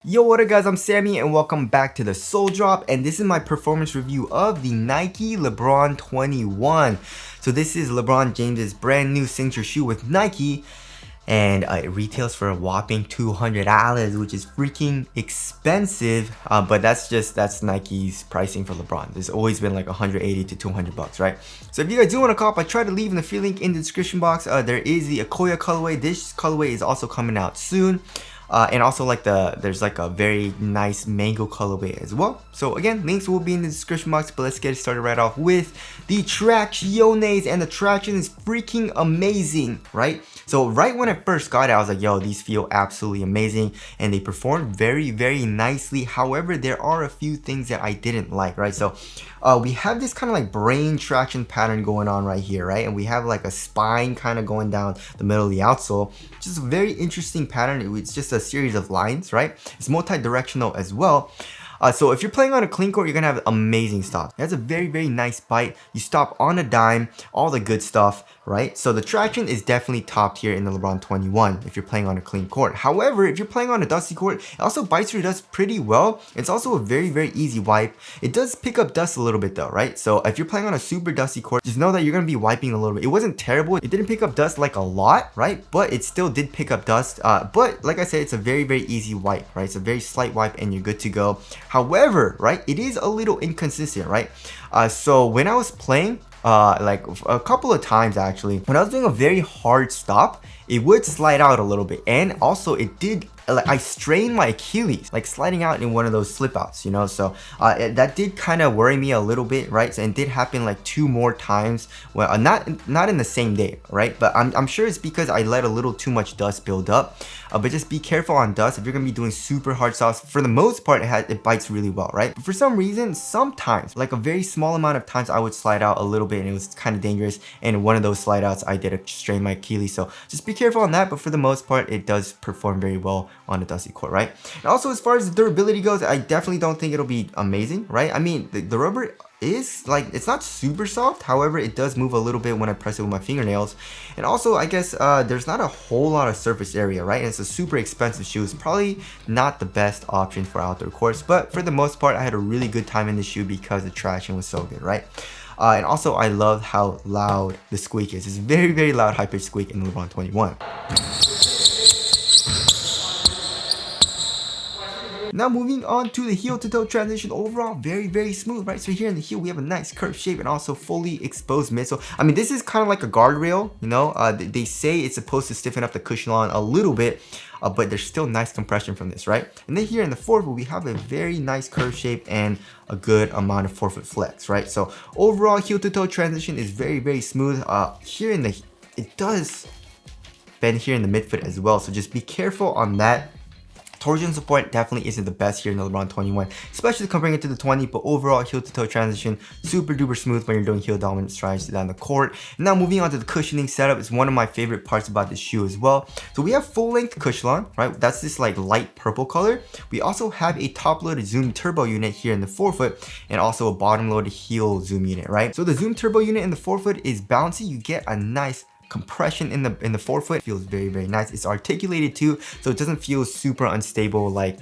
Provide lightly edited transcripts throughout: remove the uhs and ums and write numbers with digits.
Yo, what up guys, I'm Sammy and welcome back to the Soul Drop, and this is my performance review of the Nike Lebron 21. So this is LeBron James's brand new signature shoe with Nike, and it retails for a whopping $200, which is freaking expensive, but that's Nike's pricing for LeBron. There's always been like 180 to 200 bucks, right? So if you guys do want to cop, I try to leave in the free link in the description box. There is the Akoya colorway. This colorway is also coming out soon. And also there's like a very nice mango colorway as well. So again, links will be in the description box, but let's get started right off with the Tracciones, and the traction is freaking amazing, right? So right when I first got it, I was like, yo, these feel absolutely amazing, and they perform very, very nicely. However, there are a few things that I didn't like, right? So we have this kind of like brain traction pattern going on right here, right? And we have like a spine kind of going down the middle of the outsole, which is a very interesting pattern. It's just a series of lines, right? It's multi-directional as well. So if you're playing on a clean court, you're gonna have amazing stop. It has a very, very nice bite. You stop on a dime, all the good stuff, right? So the traction is definitely top tier in the LeBron 21 if you're playing on a clean court. However, if you're playing on a dusty court, it also bites through dust pretty well. It's also a very, very easy wipe. It does pick up dust a little bit though, right? So if you're playing on a super dusty court, just know that you're gonna be wiping a little bit. It wasn't terrible. It didn't pick up dust like a lot, right? But it still did pick up dust. But like I said, it's a very, very easy wipe, right? It's a very slight wipe and you're good to go. However, right, it is a little inconsistent, right? So when I was playing, like a couple of times actually, when I was doing a very hard stop, it would slide out a little bit, and also it did, like, I strained my Achilles, like sliding out in one of those slip outs, you know. So that did kind of worry me a little bit, right? And it did happen like 2 more times. Well, not in the same day, right? But I'm sure it's because I let a little too much dust build up. But just be careful on dust if you're gonna be doing super hard stops. For the most part, it bites really well, right? But for some reason, sometimes, like a very small amount of times, I would slide out a little bit, and it was kind of dangerous. And one of those slide outs, I did strain my Achilles. So just be careful on that. But for the most part, it does perform very well on a dusty court, right? And also, as far as the durability goes, I definitely don't think it'll be amazing, right? I mean, the rubber is like, it's not super soft. However, it does move a little bit when I press it with my fingernails. And also, I guess there's not a whole lot of surface area, right? And it's a super expensive shoe. It's probably not the best option for outdoor courts, but for the most part, I had a really good time in the shoe because the traction was so good, right? And also, I love how loud the squeak is. It's very, very loud, high-pitched squeak in the LeBron 21. Now moving on to the heel to toe transition, overall very, very smooth, right? So here in the heel we have a nice curved shape and also fully exposed midsole. I mean, this is kind of like a guardrail, you know. They say it's supposed to stiffen up the cushion line a little bit, but there's still nice compression from this, right? And then here in the forefoot we have a very nice curved shape and a good amount of forefoot flex, right? So overall heel to toe transition is very, very smooth. Here in the, it does bend here in the midfoot as well, so just be careful on that. Torsion support definitely isn't the best here in the LeBron 21, especially comparing it to the 20, but overall heel to toe transition, super duper smooth when you're doing heel dominant strides down the court. And now moving on to the cushioning setup, is one of my favorite parts about this shoe as well. So we have full length cushion, right? That's this like light purple color. We also have a top loaded zoom turbo unit here in the forefoot, and also a bottom loaded heel zoom unit, right? So the zoom turbo unit in the forefoot is bouncy. You get a nice compression in the forefoot. It feels very, very nice. It's articulated too, so it doesn't feel super unstable like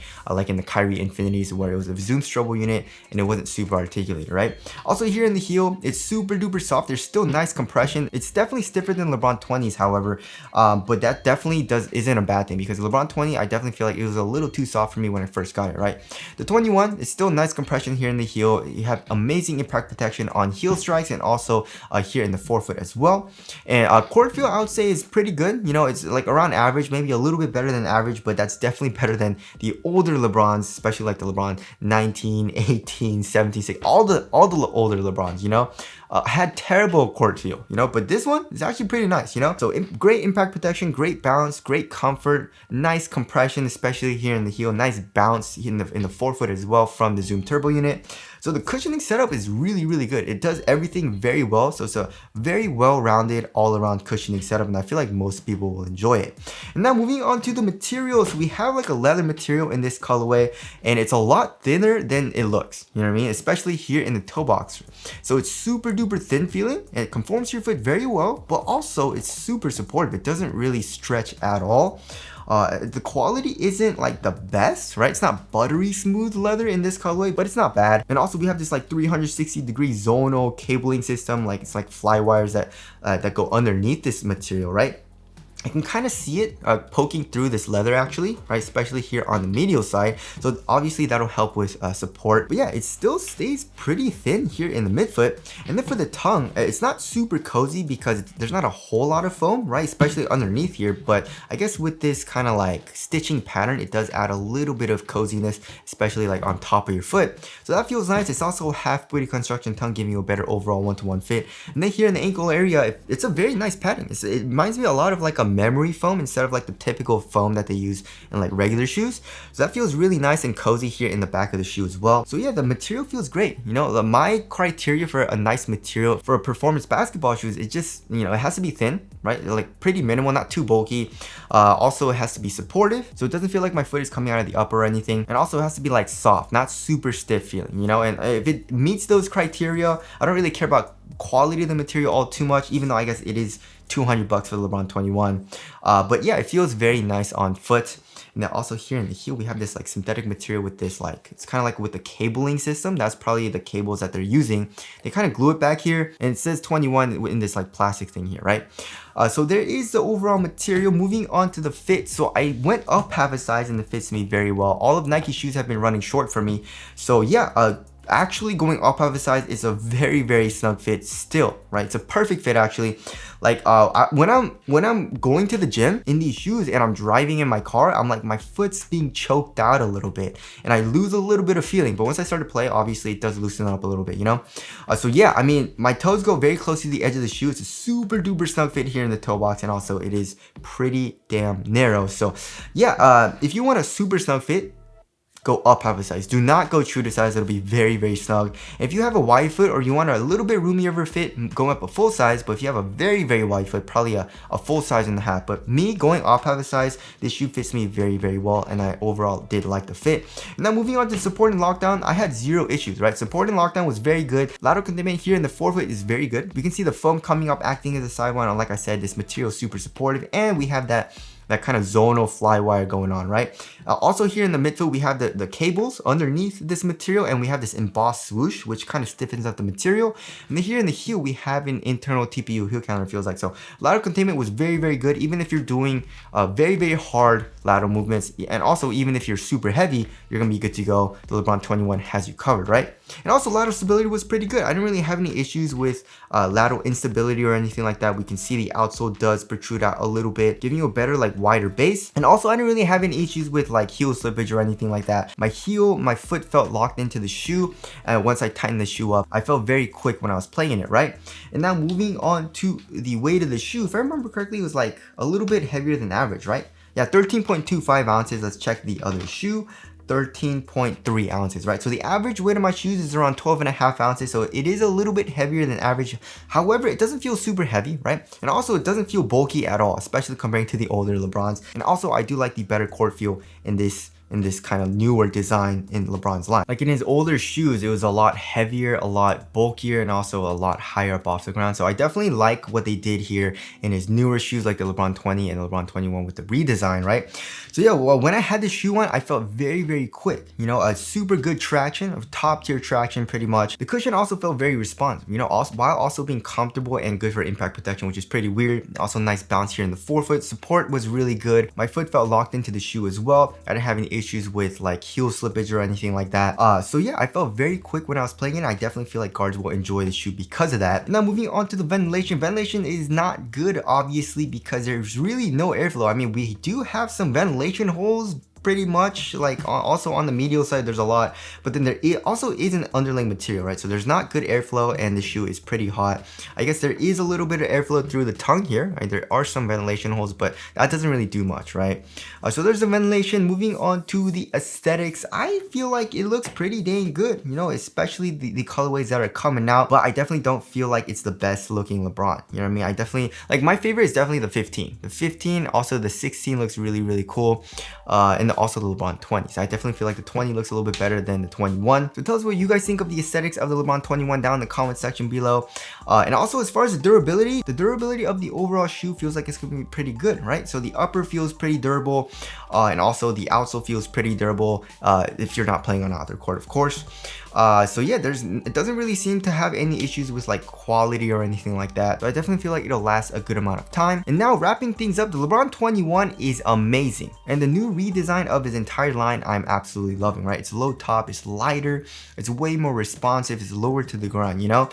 in the Kyrie Infinities, where it was a zoom strobel unit and it wasn't super articulated, right? Also here in the heel, it's super duper soft. There's still nice compression. It's definitely stiffer than LeBron 20s, however, but that definitely isn't a bad thing, because LeBron 20, I definitely feel like it was a little too soft for me when I first got it, right? The 21 is still nice compression here in the heel. You have amazing impact protection on heel strikes and also here in the forefoot as well. And court feel, I would say, is pretty good. You know, it's like around average, maybe a little bit better than average, but that's definitely better than the older LeBrons, especially like the LeBron 19, 18, 17, 16, all the older LeBrons, you know. Had terrible court feel, you know, but this one is actually pretty nice, you know. So great impact protection, great balance, great comfort, nice compression, especially here in the heel, nice bounce in the forefoot as well from the zoom turbo unit. So the cushioning setup is really, really good. It does everything very well. So it's a very well-rounded all-around cushioning setup, and I feel like most people will enjoy it. And now moving on to the materials, we have like a leather material in this colorway, and it's a lot thinner than it looks, you know what I mean? Especially here in the toe box. So it's super duper thin feeling, and it conforms to your foot very well, but also it's super supportive. It doesn't really stretch at all. The quality isn't like the best, right? It's not buttery smooth leather in this colorway, but it's not bad. And also we have this like 360-degree zonal cabling system, like it's like fly wires that go underneath this material, right? I can kind of see it poking through this leather actually, right? Especially here on the medial side. So obviously that'll help with support. But yeah, it still stays pretty thin here in the midfoot. And then for the tongue, it's not super cozy because there's not a whole lot of foam, right? Especially underneath here. But I guess with this kind of like stitching pattern, it does add a little bit of coziness, especially like on top of your foot. So that feels nice. It's also a half booty construction tongue, giving you a better overall one-to-one fit. And then here in the ankle area, it's a very nice pattern. It reminds me a lot of like a memory foam instead of like the typical foam that they use in like regular shoes. So that feels really nice and cozy here in the back of the shoe as well. So yeah, the material feels great. You know, my criteria for a nice material for a performance basketball shoes, it just, you know, it has to be thin, right? Like pretty minimal, not too bulky. Also, it has to be supportive, so it doesn't feel like my foot is coming out of the upper or anything. And also it has to be like soft, not super stiff feeling, you know? And if it meets those criteria, I don't really care about quality of the material all too much, even though I guess it is $200 for the Lebron 21. But yeah, it feels very nice on foot. And then also here in the heel, we have this like synthetic material with this like, it's kind of like with the cabling system. That's probably the cables that they're using. They kind of glue it back here and it says 21 in this like plastic thing here, right? So there is the overall material. Moving on to the fit. So I went up half a size and it fits me very well. All of Nike shoes have been running short for me. So yeah, actually going up half a size is a very snug fit still, right? It's a perfect fit actually. Like when I'm going to the gym in these shoes and I'm driving in my car, I'm like, my foot's being choked out a little bit and I lose a little bit of feeling. But once I start to play, obviously it does loosen up a little bit, you know? So yeah, I mean, my toes go very close to the edge of the shoe. It's a super duper snug fit here in the toe box, and also it is pretty damn narrow. So yeah, if you want a super snug fit, go up half a size. Do not go true to size. It'll be very snug. If you have a wide foot or you want a little bit roomier of a fit, go up a full size. But if you have a very wide foot, probably a full size and a half. But me going up half a size, this shoe fits me very well, and I overall did like the fit. Now moving on to support and lockdown, I had zero issues, right? Support and lockdown was very good. Lateral containment here in the forefoot is very good. You can see the foam coming up, acting as a sidewand. And like I said, this material is super supportive, and we have that kind of zonal fly wire going on, right? Also here in the midfoot, we have the cables underneath this material, and we have this embossed swoosh, which kind of stiffens up the material. And then here in the heel, we have an internal TPU heel counter, it feels like. So lateral containment was very good, even if you're doing very hard lateral movements. And also, even if you're super heavy, you're gonna be good to go. The Lebron 21 has you covered, right? And also lateral stability was pretty good. I didn't really have any issues with lateral instability or anything like that. We can see the outsole does protrude out a little bit, giving you a better like wider base. And also I didn't really have any issues with like heel slippage or anything like that. My foot felt locked into the shoe, and once I tightened the shoe up, I felt very quick when I was playing it, right? And now moving on to the weight of the shoe, if I remember correctly, it was like a little bit heavier than average, right? Yeah, 13.25 ounces. Let's check the other shoe. 13.3 ounces, right? So the average weight of my shoes is around 12.5 ounces, so it is a little bit heavier than average. However, it doesn't feel super heavy, right? And also it doesn't feel bulky at all, especially comparing to the older Lebrons. And also I do like the better court feel in this kind of newer design in LeBron's line. Like in his older shoes, it was a lot heavier, a lot bulkier, and also a lot higher up off the ground. So I definitely like what they did here in his newer shoes, like the Lebron 20 and the Lebron 21 with the redesign, right? So yeah, well, when I had the shoe on, I felt very quick, you know, a super good traction, of top tier traction pretty much. The cushion also felt very responsive, you know, while also being comfortable and good for impact protection, which is pretty weird. Also nice bounce here in the forefoot. Support was really good. My foot felt locked into the shoe as well. I didn't have any issues with like heel slippage or anything like that. So yeah, I felt very quick when I was playing it. I definitely feel like guards will enjoy the shoe because of that. Now moving on to the ventilation. Ventilation is not good, obviously, because there's really no airflow. I mean, we do have some ventilation holes, pretty much, like also on the medial side there's a lot, but then there also is an underlaying material, right? So there's not good airflow and the shoe is pretty hot. I guess there is a little bit of airflow through the tongue here, right? There are some ventilation holes, but that doesn't really do much, right? So there's the ventilation. Moving on to the aesthetics, I feel like it looks pretty dang good, you know, especially the colorways that are coming out, but I definitely don't feel like it's the best looking LeBron, you know what I mean? I definitely, like, my favorite is definitely the 15. The 15, also the 16 looks really cool, and also the LeBron 20. So I definitely feel like the 20 looks a little bit better than the 21. So tell us what you guys think of the aesthetics of the LeBron 21 down in the comment section below. And also as far as the durability of the overall shoe feels like it's gonna be pretty good, right? So the upper feels pretty durable, and also the outsole feels pretty durable if you're not playing on outdoor court, of course. So yeah, it doesn't really seem to have any issues with like quality or anything like that. So I definitely feel like it'll last a good amount of time. And now wrapping things up, the LeBron 21 is amazing. And the new redesign of his entire line, I'm absolutely loving, right? It's low top, it's lighter, it's way more responsive, it's lower to the ground, you know?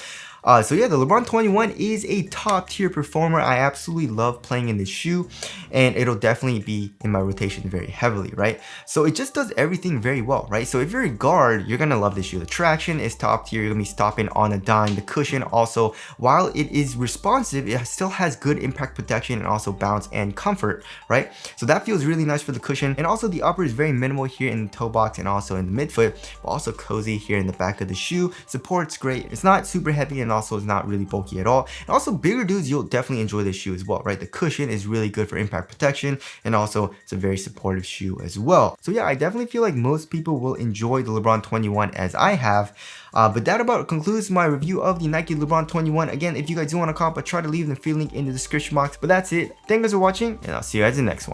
So yeah, the LeBron 21 is a top tier performer. I absolutely love playing in this shoe, and it'll definitely be in my rotation very heavily, right? So it just does everything very well, right? So if you're a guard, you're gonna love this shoe. The traction is top tier. You're gonna be stopping on a dime. The cushion also, while it is responsive, it still has good impact protection and also bounce and comfort, right? So that feels really nice for the cushion. And also the upper is very minimal here in the toe box and also in the midfoot, but also cozy here in the back of the shoe. Support's great. It's not super heavy and also is not really bulky at all. And also bigger dudes, you'll definitely enjoy this shoe as well, right? The cushion is really good for impact protection, and also it's a very supportive shoe as well. So yeah, I definitely feel like most people will enjoy the LeBron 21 as I have. But that about concludes my review of the Nike LeBron 21. Again, if you guys do want to comp, I try to leave the free link in the description box. But that's it. Thank you guys for watching, and I'll see you guys in the next one.